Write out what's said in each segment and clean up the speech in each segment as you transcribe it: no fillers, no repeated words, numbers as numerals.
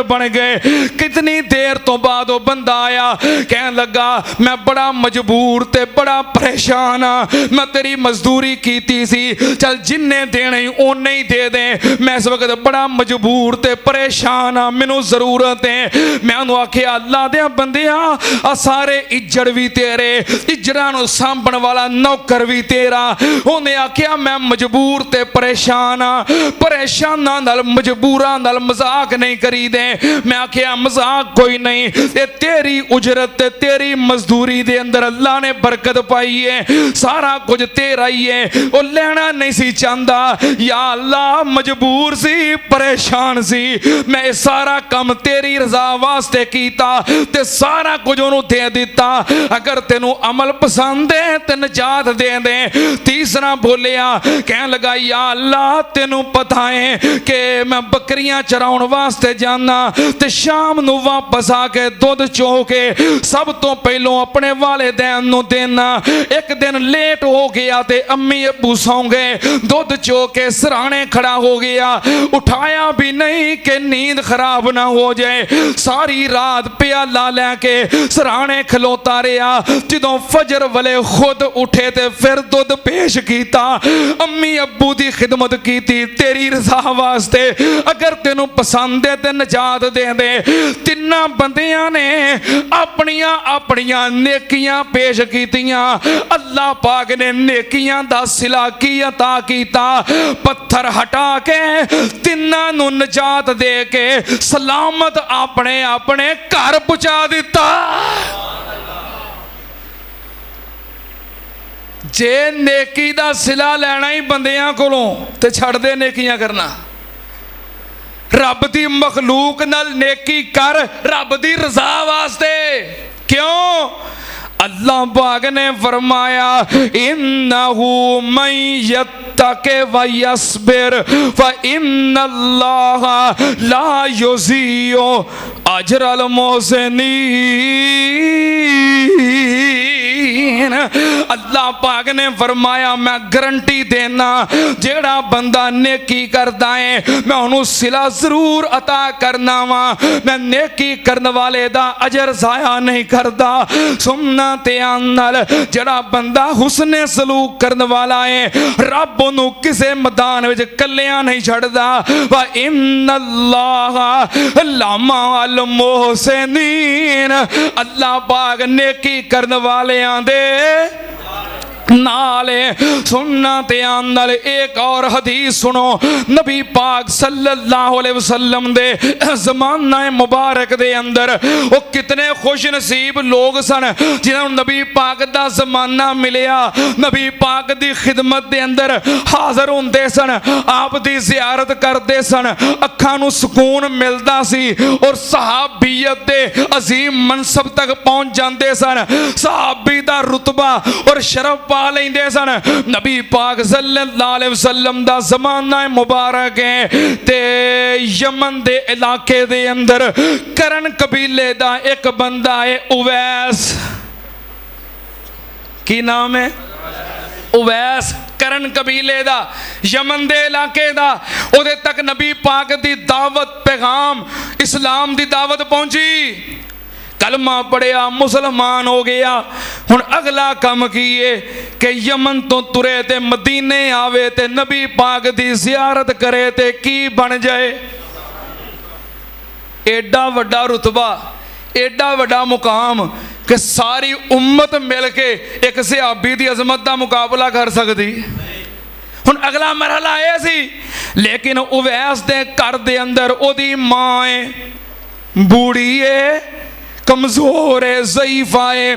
बन गए। कितनी देर तो बाद वो बंदा आया, कहने लगा मैं बड़ा मजबूर ते बड़ा परेशान हाँ, मैं तेरी मजदूरी कीती सी, चल जिन्ने देने उन्ने ही दे दे, मैं इस वक्त बड़ा मजबूर ते परेशान हाँ, मैनू जरूरत है। मैं उन्होंने आख्या अल्लाह दे बंदिया आ सारे इज्जड़ भी तेरे, इज्जड़ां नूं सांभण वाला नौकर भी तेरा। उन्हें आख्या मैं मजबूर ते परेशान हाँ, परेशानां नाल मजबूरां नाल मजाक नहीं करी दे। मैं आख्या मजाक कोई नहीं, ये तेरी उजरत ते तेरी मजदूरी दे अंदर अल्लाह ने बरकत पाई है, सारा कुछ तेरा ही है। वो लेना नहीं सी चाहता, या अल्लाह मजबूर सी परेशान सी, मैं सारा काम तेरी रजा वास्ते कीता ते सारा कुछ उन्होंने दे दिता। अगर तेनू अमल पसंद है ते नजात दे दे। तीसरा बोलिया, कहने लगा या अल्लाह तेनू पता है कि मैं बकरियां चराउण वास्ते जाना ते शाम नू वापस आके दुध चो के सब तो पहलों अपने वालिदैन नू देना। एक दिन लेट हो गया ते अम्मी अबू सौ गए, दुध चो के सराहने खड़ा हो गया, उठाया भी नहीं कि नींद खराब ना हो जाए। सारी रात प्याला लैके सराहने खलोता रहा, जदों फजर वाले खुद उठे ते फिर दुध पेश किया, अम्मी अबू की खिदमत की तेरी रजा वास्ते, अगर तेनू पसंद है ते नजात दे दे। तिन्ना बंदियां ने अपनियां अपनियां नेकियां पेश कीतियां, अल्लाह पाक ने नेकियां दा सिला की अता कीता, पत्थर हटा के तिन्ना नू नजात दे के सलामत अपने अपने घर पहुंचा दिता। जे नेकी दा सिला लेना ही बंदियां कोलों ते छड़ दे नेकियां करना। रब दी मखलूक नाल नेकी कर रब दी रजा वास्ते। क्यों? अल्लाह पाक ने फरमाया इन्नहु मन यत्तक़ि व यस्बिर फ इन्नल्लाह ला युज़ीउ अजरल मोहसिनीन। अल्लाह पाक ने फरमाया मैं गारंटी देना, जेड़ा बंदा नेकी करता है मैं उन्होंने सिला जरूर अता करना वा, मैं नेकी करने वाले दा अजर जाया नहीं करता। सुनना ध्यान नाल, जेड़ा बंदा हुस्ने सलूक करने वाला है रब उन्होंने किसी मैदान विच कल्लिया नहीं छड़दा। व इन्नल्लाह लमाअल मोहसिनीन, अल्लाह पाक नेकी करने वालेयां दे नाले। सुनना ध्यान नाल एक और हदीस सुनो, नबी पाक सल्लल्लाहु अलैहि वसल्लम दे ज़माना मुबारक दे अंदर वो कितने खुश नसीब लोग सन जिन्हों नबी पाक दा ज़माना मिलिया, नबी पाक दी खिदमत दे अंदर हाज़र होंदे सन, आप दी ज़ियारत करते सन, अखां नूं सुकून मिलदा सी और सहाबियत दे अजीम मनसब तक पहुंच जाते सन, सहाबी दा रुतबा और शरफ पा लेंदे सन। नबी पाक सल्लल्लाहु अलैहि वसल्लम दा ज़माना मुबारक है ते यमन दे इलाके दे अंदर करन कबीले दा एक बंदा है उवैस। की नाम है? उवैस। करन कबीले दा, यमन दे इलाके दा। उहदे तक नबी पाक दी दावत पैगाम इस्लाम दी दावत पहुंची, कलमा पढ़िया मुसलमान हो गया। हुण अगला काम की है कि यमन तो तुरे ते मदीने आवे ते नबी पाक दी ज़ियारत करे ते की बन जाए। एडा वड्डा रुतबा, एडा वड्डा मुकाम कि सारी उम्मत मिल के एक सहाबी दी अजमत दा मुकाबला कर सकती। हुण अगला मरहला आया सी, लेकिन उवैस दे घर दे अंदर ओदी मां है, बूढ़ी है, कमजोर है, ज़ईफ़ा है।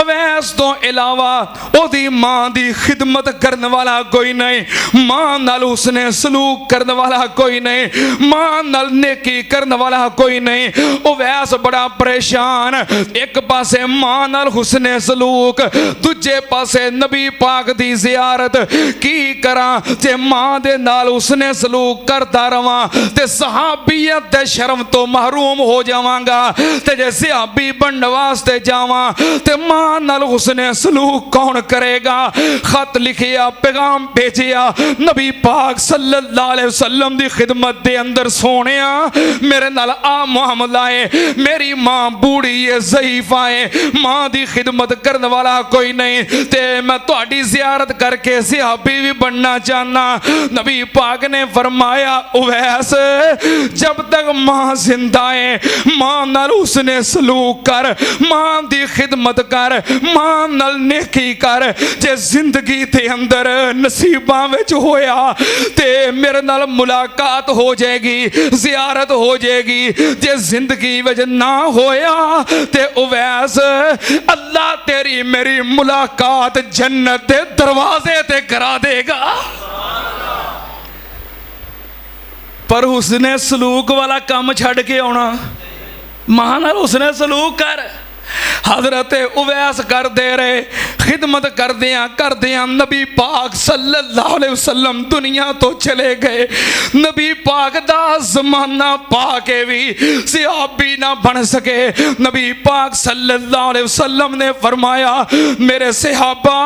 अवैस तो इलावा ओदी मां दी खिदमत करने वाला कोई नहीं, मां नाल उसने सलूक करने वाला कोई नहीं, मां नाल नेकी करने वाला कोई नहीं। अवैस बड़ा परेशान, एक पासे मां नाल हुस्ने सलूक, दूजे पासे नबी पाक दी ज़ियारत। की करा जे मां दे नाल उसने सलूक करता रवां ते सहाबियत दे शर्म तो महरूम हो जावांगा, ते जे सिहाबी बनने वास्ते जावां ते मां नाल हुस्ने सलूक कौन करेगा। खत लिखिया, पैगाम भेजिया नबी पाक सल्लल्लाहु अलैहि वसल्लम दी खिदमत दे अंदर, सोनिया मेरे नाल आ मामला है, मेरी मां बूढ़ी है, ज़ईफ़ा है, मां दी खिदमत करने वाला कोई नहीं, ते मैं तुहाडी ज़ियारत करके सिहाबी भी बनना चाहना। नबी पाक ने फरमाया, उवैस जब तक मां जिंदा है मां नाल उसने सलूक कर, मां दी खिदमत कर, मां नाल नेकी कर। जे जिंदगी दे अंदर नसीबां विच होया ते मेरे नाल मुलाकात हो जाएगी, ज़ियारत हो जाएगी। जे जिंदगी विच ना होया ते उवैस अल्लाह तेरी मेरी मुलाकात जन्नत दे दरवाजे ते करा देगा। पर उसने सलूक वाला काम छड़ के आना, मां नाल उसने सलूक कर। हजरत उवैस कर दे रहे, खिदमत करदियां नबी पाक सल्लल्लाहु अलैहि वसल्लम दुनिया तो चले गए। नबी पाक दा जमाना पाके भी सिहाबी ना बन सके। नबी पाक सल्लल्लाहु अलैहि वसल्लम ने फरमाया, मेरे सिहाबा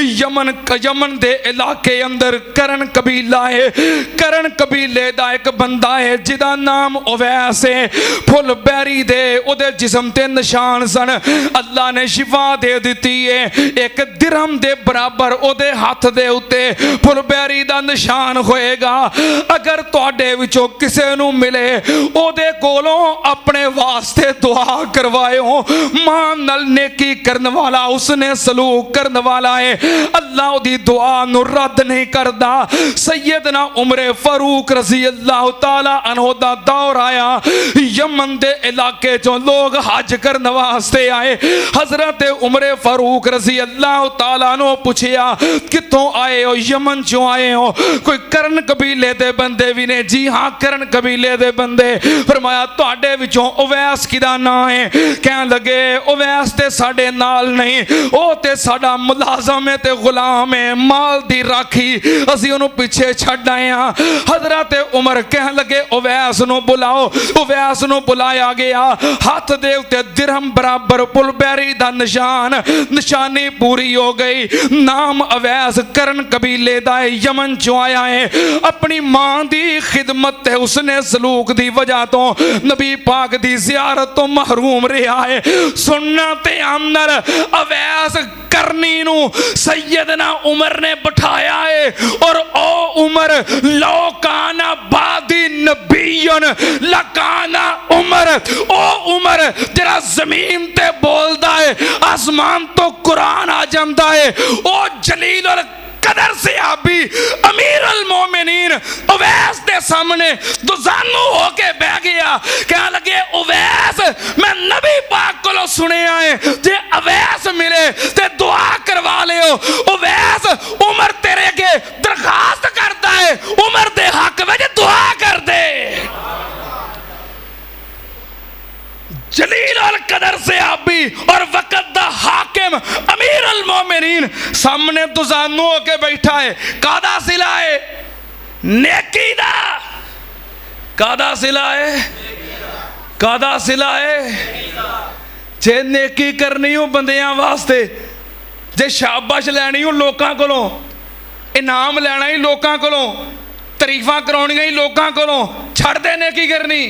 यमन दे इलाके अंदर करन कबीला है, करन कबीले दा एक बंदा है जिदा नाम उवैस है। फुल बैरी दे उदे जिस्म ते निशान सन, अल्लाह ने शिफा दे दी है। एक दिरहम दे बराबर ओदे हाथ दे उत्ते फुलबैरी दा निशान होएगा। अगर तुहाडे विचों किसे नू मिले ओदे कोलों अपने वास्ते दुआ करवाओ। मां नाल नेकी करने वाला, उसने सलूक करने वाला है, अल्लाह ओदी दुआ नू रद्द नहीं करदा। सैयदना उमर फारूक रज़ी अल्लाह तआला अन्हु दा दौर आया, यमन दे इलाके चों लोग हज करने वास्ते आए। हजरत उमर फारूक रज़ी अल्लाह तआला ने पूछया, कितों आए हो? यमन चों आए हो? कोई करन कबीले दे बंदे भी ने? जी हाँ, करन कबीले दे बंदे। फरमाया, तुहाडे विचों उवैस किदा नाम है? कहन लगे, उवैस ते साडे नाल नहीं, ओ ते साडा मुलाजम है ते गुलाम है, माल दी राखी असीं ओनू पीछे छड्ड आए हां। हजरत उमर कहन लगे, उवैस नू बुलाओ। उवैस नू बुलाया गया, हाथ दे उत्ते दिरहम बराबर फुलबैरी दा निशान, निशानी पूरी हो गई। नाम अवैस करन कबीले दा यमन चों आया है। अपनी मां दी खिदमत ते उसने सलूक दी वजह तो नबी पाक दी ज़ियारत तो महरूम रहा है। सुनना ते आमनर अवैस करनी नू सैयदना उमर ने बिठाया है। और ओ उमर, लौकाना बादी नबीयन लकाना उमर, ओ उमर जरा जमीन ते बोलदा है, आसमान तो कुरान आ जाता है। ओ जलील और कदर सहाबी अमीर अल मोमिनीन उवैस के सामने दुजानू होके बह गया। कह लगे, उवैस मैं नबी पाक को सुने आए, जे अवैस मिले ते दुआ करवा लियो। उवैस उमर तेरे के दरखास्त करता है, उमर दे हक में दुआ कर दे। जलील अल कदर सहाबी और वक़्त दा हाकिम अमीर अल मोमिनीन सामने दुजानू होके बैठा है। कादा सिला है? नेकी दा। कादा सिला है? कादा सिला है? जे नेकी करनी हो बंदियां वास्ते, जे शाबाश लैनी हो लोकां कोलों, इनाम लैना ही लोकां कोलों, तरीफां कराउणियां ही लोकां कोलों, छड़ दे नेकी करनी।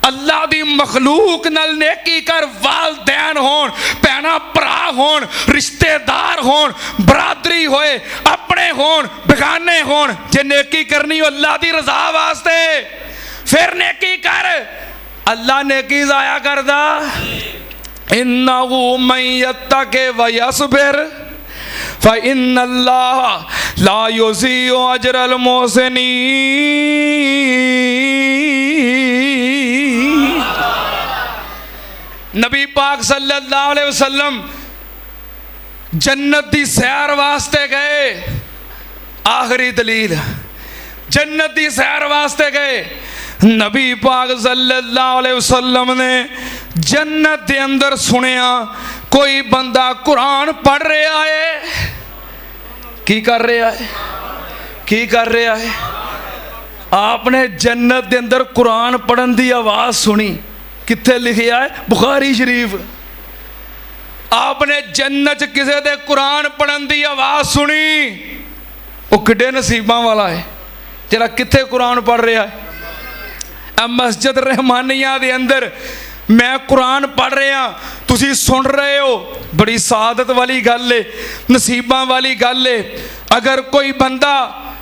अल्लाह दी मखलूक नाल नेकी कर। वालदैन होन, भैणा भरा होन, रिश्तेदार होन, बरादरी होए, अपने होन, बेगाने होन, जे नेकी करनी हो अल्लाह दी रजा वास्ते फिर नेकी कर। अल्लाह नेकी जाया करदा। इन्नहु मन यत्तक़ि व यस्बिर फ़इन्नल्लाह ला युज़ीउ अजरल मोहसिनीन। नबी पाक सल्लल्लाहु अलैहि वसल्लम जन्नत दी सैर वास्ते गए। आखिरी दलील, जन्नत दी सैर वास्ते गए। नबी पाक सल्लल्लाहु अलैहि वसल्लम ने जन्नत दे अंदर सुनिया कोई बंदा कुरान पढ़ रहा है। की कर रहा है? की कर रहा है? आपने जन्नत दे अंदर कुरान पढ़न दी आवाज़ सुनी। कित्थे लिखिया है? बुखारी शरीफ। आपने जन्नत किसी दे कुरान पढ़न की आवाज़ सुनी, वो किड्डे नसीबां वाला है जरा कित्थे कुरान पढ़ रहा है। मस्जिद रहमानिया दे अंदर मैं कुरान पढ़ रहा, तुसी सुन रहे हो, बड़ी सादत वाली गल है, नसीबां वाली गल है। अगर कोई बंदा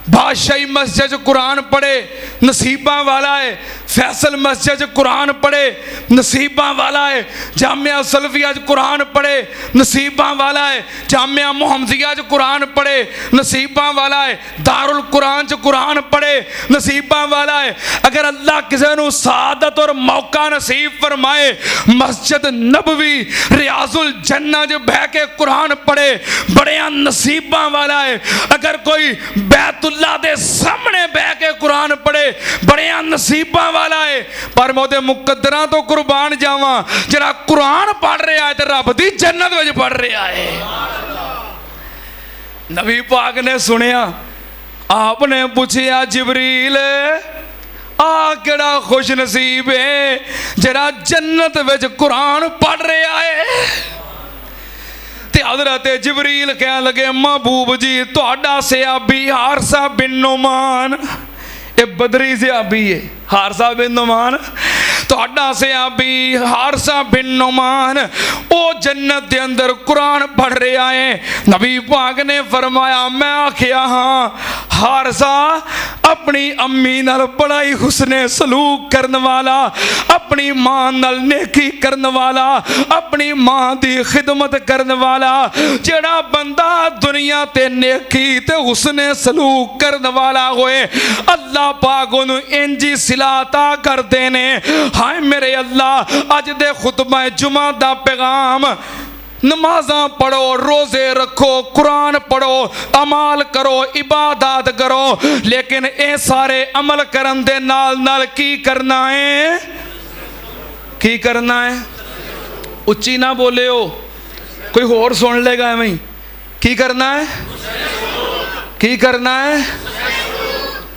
बादशाही मस्जिद कुरान पढ़े नसीबां वाला है, फैसल मस्जिद कुरान पढ़े नसीबां वाला है, जामिया सलफिया कुरान पढ़े नसीबां वाला है, जामिया मुहम्मदिया कुरान पढ़े नसीबां वाला है, दारुल कुरान कुरान पढ़े नसीबां वाला है। अगर अल्लाह किसी को सादत और मौका नसीब फरमाए, मस्जिद नबवी रियाजुल जन्ना च बह के कुरान पढ़े, बड़े नसीबां वाला है। अगर कोई बैतुल्ला दे सामने बह के कुरान पढ़े, बड़े नसीबां वाला है। पर मैं उहदे मुकद्दरां तो कुर्बान जावां, जरा कुरान पढ़ रहा है तो रब दी जन्नत विच पढ़ रहा है। नबी पाक ने सुनिया, आपने पूछा जिबरील आ केड़ा खुश नसीब है जरा जन्नत विच कुरान पढ़ रहा है। हज़रत जिबरील कह लगे, महबूब जी तुहाडा सहाबी हारसा बिन नुमान, ये बदरी सहाबी है, हारसा बिन नुमान तुहाडा सहाबी हारसा बिन नुमान, वो जन्नत के अंदर कुरान पढ़ रहा है। नबी पाक ने फरमाया, मैं आखिया हाँ हारसा अपनी अम्मी नाल बड़ा ही हुस्ने सलूक करने वाला, अपनी मां नाल नेकी करने वाला, अपनी मां दी खिदमत करने वाला, जेड़ा बंदा दुनिया ते नेकी ते हुस्ने सलूक करने वाला होए, अल्लाह पाक उन्हें इंजी सिलाता करते ने। हाय मेरे अल्लाह, अज दे खुतबा जुमा दा पैगाम, नमाज़ा पढ़ो, रोज़े रखो, कुरान पढ़ो, अमाल करो, इबादत करो, लेकिन ये सारे अमल करन दे नाल नाल की करना है? की करना है? उच्ची ना बोले हो, कोई होर सुन लेगा एवं। की करना है? की करना है?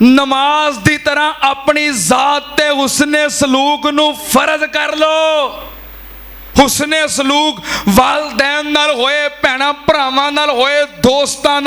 नमाज दी तरह अपनी जात ते हुस्ने सलूक नू फर्ज कर लो। हुस्ने सलूक वालदैन नाल होए, भैणां भरावां नाल होए, दोस्तां